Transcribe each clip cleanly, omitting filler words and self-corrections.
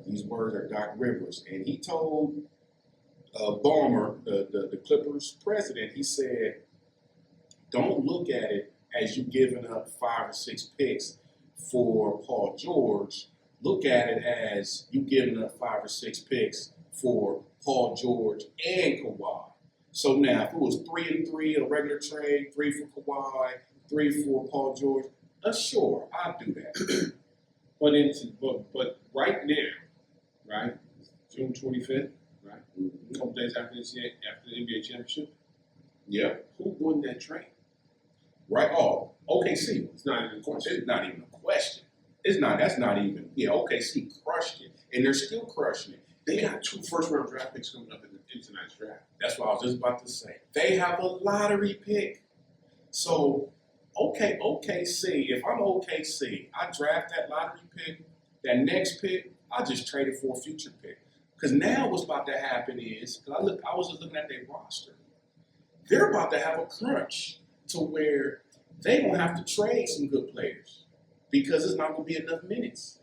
These words are Doc Rivers, and he told Ballmer, the Clippers president, he said, "Don't look at it as you giving up 5 or 6 picks for Paul George. Look at it as you giving up 5 or 6 picks for Paul George and Kawhi. So now, if it was 3-3 a regular trade, 3 for Kawhi, 3 for Paul George, sure, I'll do that." But right now, right, June 25th, right, a couple days after the NBA championship, Yeah. who won that trade? Right. Oh, OKC. It's not even a question. It's not even a question. It's not. That's not even. Yeah, OKC crushed it, and they're still crushing it. They got 2 first-round draft picks coming up in tonight's draft. That's what I was just about to say. They have a lottery pick. So, OKC, if I'm OKC, I draft that lottery pick, that next pick, I just trade it for a future pick. Because now what's about to happen is, I was just looking at their roster. They're about to have a crunch to where they don't have to trade some good players because it's not going to be enough minutes.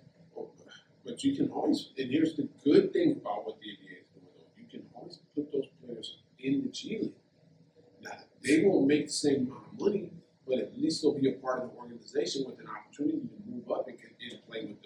But you can always, and here's the good thing about what the NBA is doing, though. You can always put those players in the G League. Now, they won't make the same amount of money, but at least they'll be a part of the organization with an opportunity to move up and play with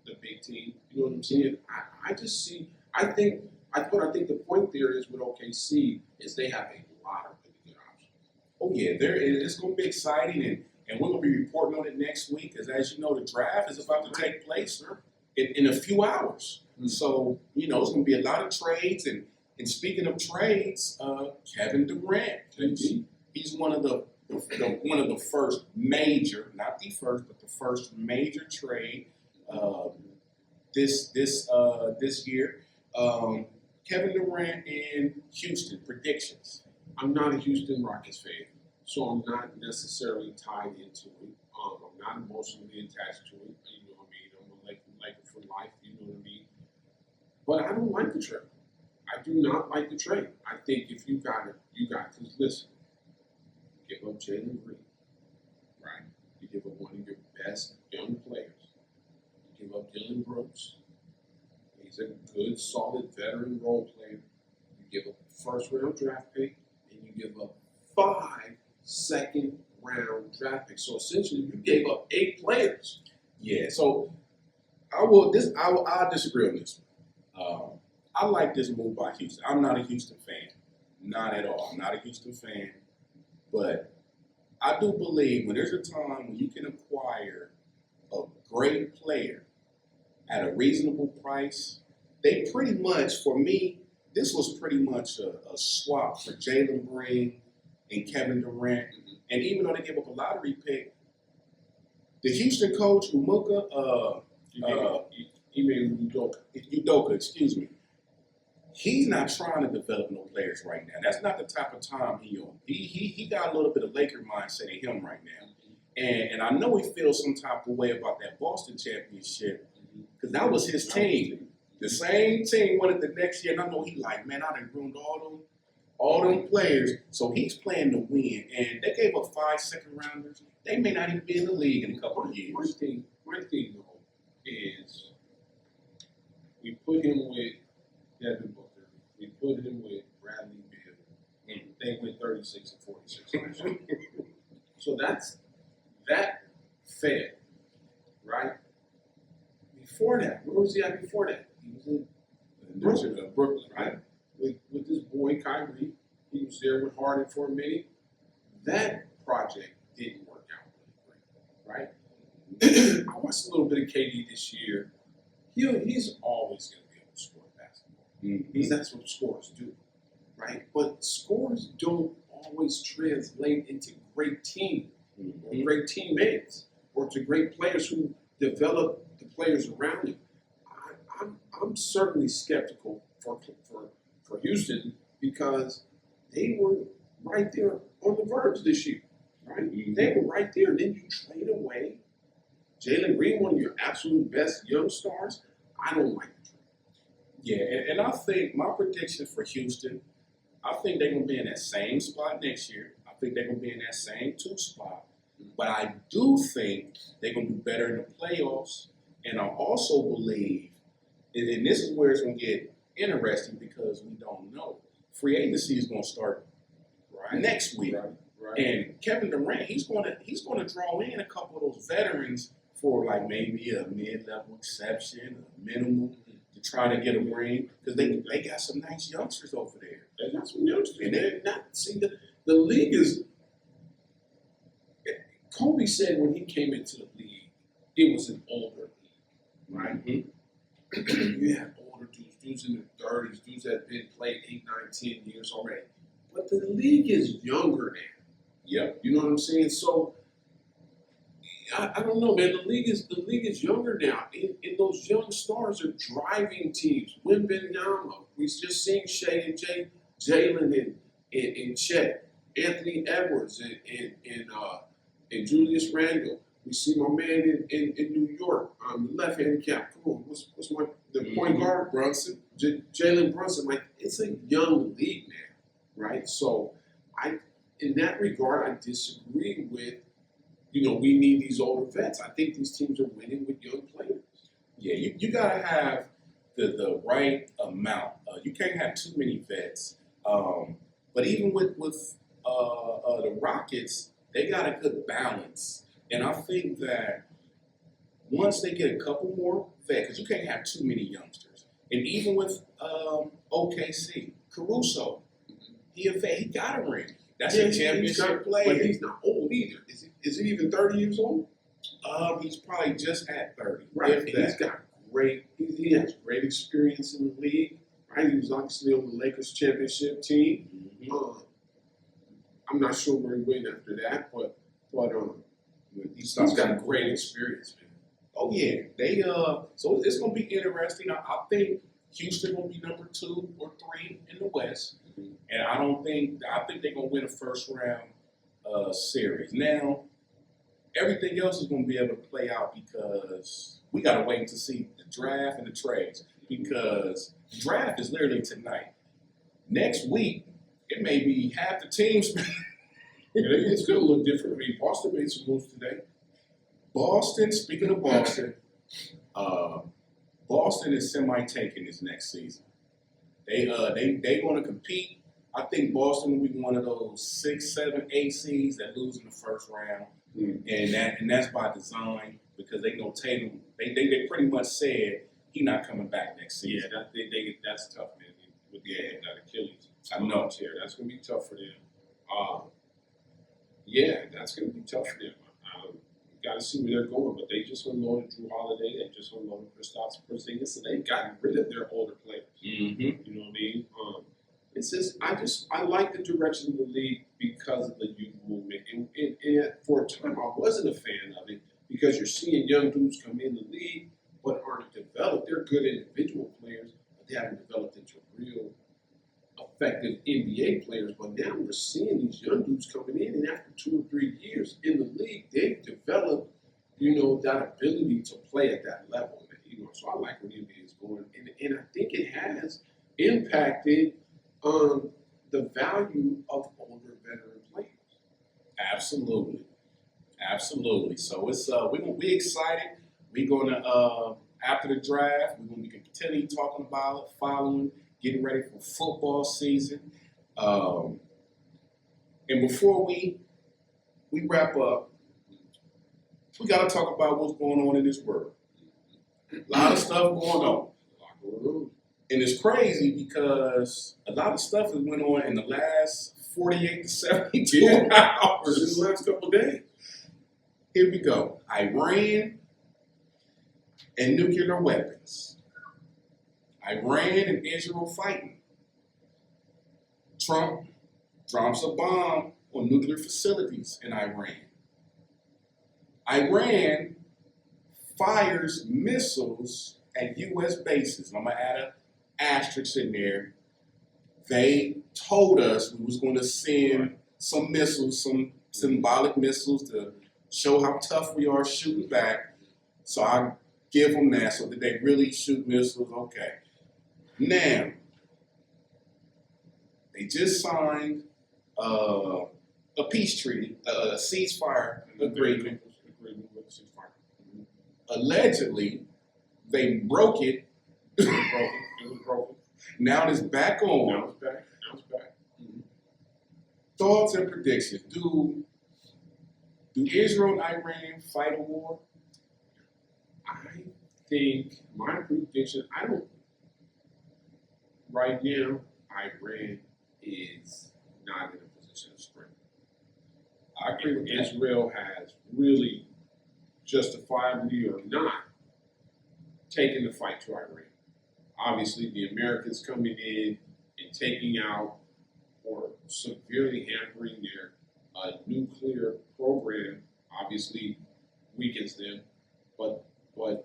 the big team. You know what I'm saying? I just see. I think the point there is with OKC is they have a lot of really good options. Oh yeah, it's going to be exciting, and we're going to be reporting on it next week. Because as you know, the draft is about to take place in a few hours. Mm-hmm. So it's going to be a lot of trades. And speaking of trades, Kevin Durant, he's one of the first major, not the first, but the first major trade this year. Kevin Durant in Houston, predictions. I'm not a Houston Rockets fan, so I'm not necessarily tied into it. I'm not emotionally attached to it. You know what I mean? I'm like it for life. You know what I mean? But I don't like the trade. I do not like the trade. I think if you got because listen, you give up Jalen Green, right? You give up one of your best young players. You give up Dylan Brooks. He's a good, solid veteran role player. You give up a first-round draft pick, and you give up 5 second-round draft picks. So essentially, you gave up 8 players. Yeah. So I'll disagree on this one. I like this move by Houston. I'm not a Houston fan, not at all. I'm not a Houston fan, but I do believe when there's a time when you can acquire a great player at a reasonable price, they pretty much, for me, this was pretty much a swap for Jalen Green and Kevin Durant. And even though they gave up a lottery pick, the Houston coach, Udoka, excuse me, he's not trying to develop no players right now. That's not the type of time he on. He got a little bit of Laker mindset in him right now. And I know he feels some type of way about that Boston championship because that was his team. The same team won it the next year. And I know he like, man, I done ruined all them players. So he's playing to win. And they gave up 5 second-rounders. They may not even be in the league in a couple of years. My thing, though, is we put him with Devin Booker. We put him with Bradley Beal. They went 36 and 46 last year. So that failed, right? Before that, where was he at before that? He was in Brooklyn, right? With this boy Kyrie. He was there with Harden for a minute. That project didn't work out really great, right? I watched a little bit of KD this year. He's always going to be able to score basketball because that's what scorers do, right? But scorers don't always translate into great team, great teammates, or to great players who develop the players around them. I'm certainly skeptical for Houston because they were right there on the verge this year, right? They were right there, and then you trade away Jalen Green, one of your absolute best young stars. I don't like the trade. Yeah, and I think my prediction for Houston, I think they're going to be in that same spot next year. I think they're going to be in that same 2 spot. But I do think they're going to do better in the playoffs And I also believe, and this is where it's going to get interesting because we don't know. Free agency is going to start next week, and Kevin Durant he's going to draw in a couple of those veterans for like maybe a mid-level exception, a minimum to try to get a ring because they got some nice youngsters over there. They got some youngsters, and they're not see the league is. Kobe said when he came into the league, it was an older league, right? Mm-hmm. You had older dudes in their 30s, dudes that had been played 8, 9, 10 years already. But the league is younger now. Yep. You know what I'm saying? So I don't know, man. The league is younger now, and those young stars are driving teams. Wembanyama, we just seen Shea and Jalen and Chet, Anthony Edwards and Julius Randle. We see my man in New York, the left handicap. Come on, what's the point guard? Brunson, Jalen Brunson. Like, it's a young league now, right? So in that regard, I disagree with. We need these older vets. I think these teams are winning with young players. Yeah, you gotta have the right amount. You can't have too many vets. But even with the Rockets, they got a good balance. And I think that once they get a couple more vets, because you can't have too many youngsters. And even with OKC, Caruso, he a vet. He got a ring. That's a championship player. But he's not old either. Is he even 30 years old? He's probably just at 30. Right. He's got he has great experience in the league. Right. He was obviously on the Lakers championship team. Mm-hmm. I'm not sure where he went after that, but he's got great experience, man. Oh yeah. So it's gonna be interesting. I think Houston will be number 2 or 3 in the West. And I think they're gonna win a first round series. Now, everything else is gonna be able to play out because we gotta wait to see the draft and the trades. Because the draft is literally tonight. Next week, it may be half the teams. It's gonna look different. I mean, Boston made some moves today. Boston, speaking of Boston, Boston is semi-tanking this next season. They going to compete. I think Boston will be one of those 6, 7, 8 seeds that lose in the first round, and that's by design because they know Tatum. They pretty much said he's not coming back next season. Yeah, that's tough, man. With that Achilles, I know. Tear, that's gonna be tough for them. Yeah, that's gonna be tough for them. Got to see where they're going, but they just unloaded Drew Holiday. They just unloaded Kristaps Porzingis, and they've gotten rid of their older players. Mm-hmm. You know what I mean? It's just I like the direction of the league because of the youth movement, and for a time I wasn't a fan of it because you're seeing young dudes come in the league but aren't developed. They're good individual players, but they haven't developed into real effective NBA players. But now we're seeing these young dudes coming in, and after 2 or 3 years in the league, they've developed, that ability to play at that level. So I like where the NBA is going, and I think it has impacted the value of older veteran players. Absolutely. So it's we're gonna be excited. We're gonna after the draft, we're gonna continue talking about it, following, getting ready for football season. And before we wrap up, we gotta talk about what's going on in this world. A lot of stuff going on. And it's crazy because a lot of stuff has went on in the last 48 to 72 hours. In the last couple of days. Here we go. Iran and nuclear weapons. Iran and Israel fighting. Trump drops a bomb on nuclear facilities in Iran. Iran fires missiles at U.S. bases. And I'm going to add an asterisk in there. They told us we was going to send some missiles, some symbolic missiles to show how tough we are shooting back. So I give them that. So did they really shoot missiles? Okay. Now, they just signed a peace treaty, a ceasefire agreement. Allegedly, They broke it. It was broken. Now it's back on. Now it's back. Mm-hmm. Thoughts and predictions. Do Israel and Iran fight a war? I think my prediction, right now, Iran is not in a position of strength. I agree with that. Israel has really, justifiably or not, taken the fight to Iran. Obviously, the Americans coming in and taking out or severely hampering their nuclear program obviously weakens them. But the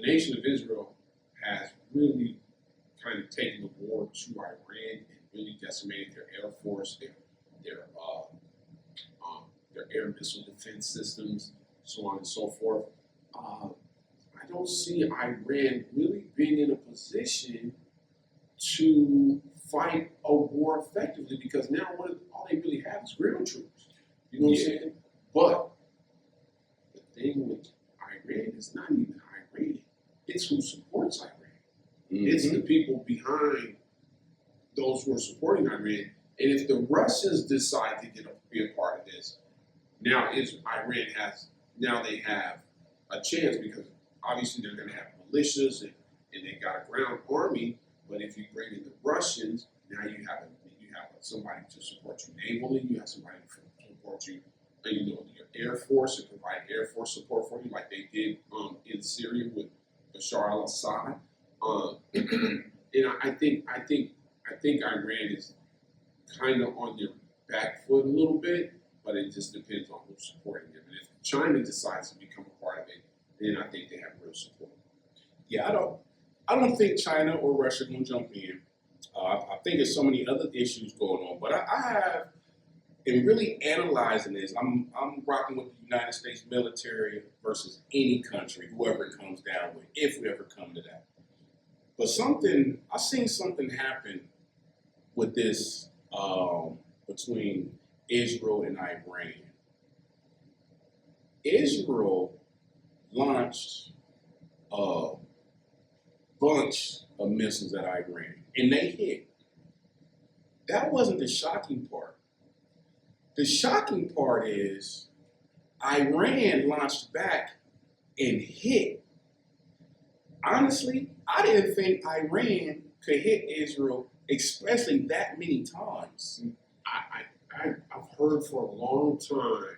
nation of Israel has really kind of taken the war to Iran and really decimated their air force, their air missile defense systems, so on and so forth. I don't see Iran really being in a position to fight a war effectively because now all they really have is ground troops. You know what I'm saying? But the thing with Iran is not even Iran. It's who supports Iran. Mm-hmm. It's the people behind those who are supporting Iran. And if the Russians decide to be a part of this, now they have a chance because obviously they're going to have militias and they got a ground army. But if you bring in the Russians, now you have somebody to support you navally. You have somebody to support you, your air force and provide air force support for you, like they did in Syria with Bashar al-Assad. I think Iran is kind of on their back foot a little bit, but it just depends on who's supporting them. And if China decides to become a part of it, then I think they have real support. Yeah, I don't think China or Russia gonna jump in. I think there's so many other issues going on, but I have, in really analyzing this, I'm rocking with the United States military versus any country, whoever it comes down with, if we ever come to that. But I've seen something happen with this between Israel and Iran. Israel launched a bunch of missiles at Iran, and they hit. That wasn't the shocking part. The shocking part is Iran launched back and hit. Honestly, I didn't think Iran could hit Israel, especially that many times. I've heard for a long time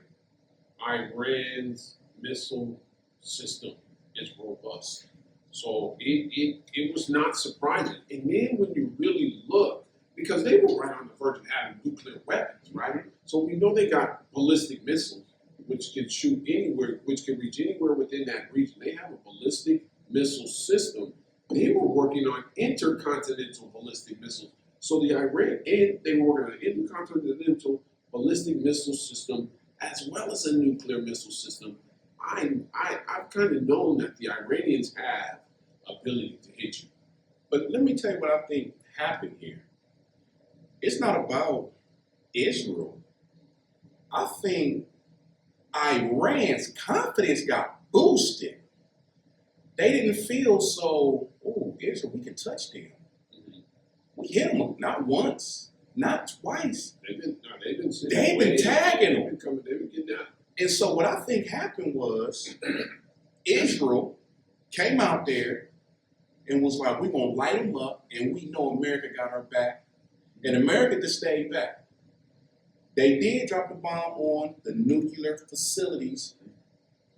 Iran's missile system is robust. So it was not surprising. And then when you really look, because they were right on the verge of having nuclear weapons, right? So we know they got ballistic missiles, which can shoot anywhere, which can reach anywhere within that region. They have a ballistic missile system. They were working on intercontinental ballistic missiles. So they were working on an intercontinental ballistic missile system as well as a nuclear missile system. I've kind of known that the Iranians have ability to hit you. But let me tell you what I think happened here. It's not about Israel. I think Iran's confidence got boosted. They didn't feel so, Israel, we can touch them. Mm-hmm. We hit them not once, not twice. They've been tagging them. They've been getting down. And so what I think happened was Israel came out there and was like, we're going to light them up, and we know America got our back. And America just stayed back. They did drop the bomb on the nuclear facilities,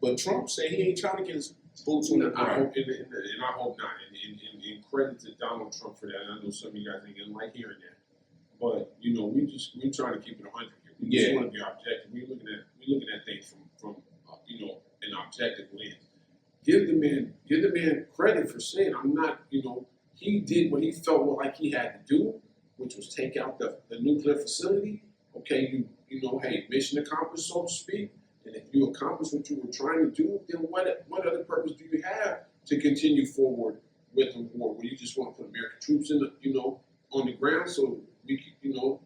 but Trump said he ain't trying to get his boots on the ground. And I hope not. And credit to Donald Trump for that. I know some of you guys ain't gonna like hearing that, but we're trying to keep it 100 here. We just want to be objective. We're looking at things from an objective lens. Give the man credit for saying I'm not. He did what he felt like he had to do, which was take out the nuclear facility. Okay, hey, mission accomplished, so to speak. And if you accomplish what you were trying to do, then what other purpose do you have to continue forward with the war? Where you just want to put American troops on the ground so we can,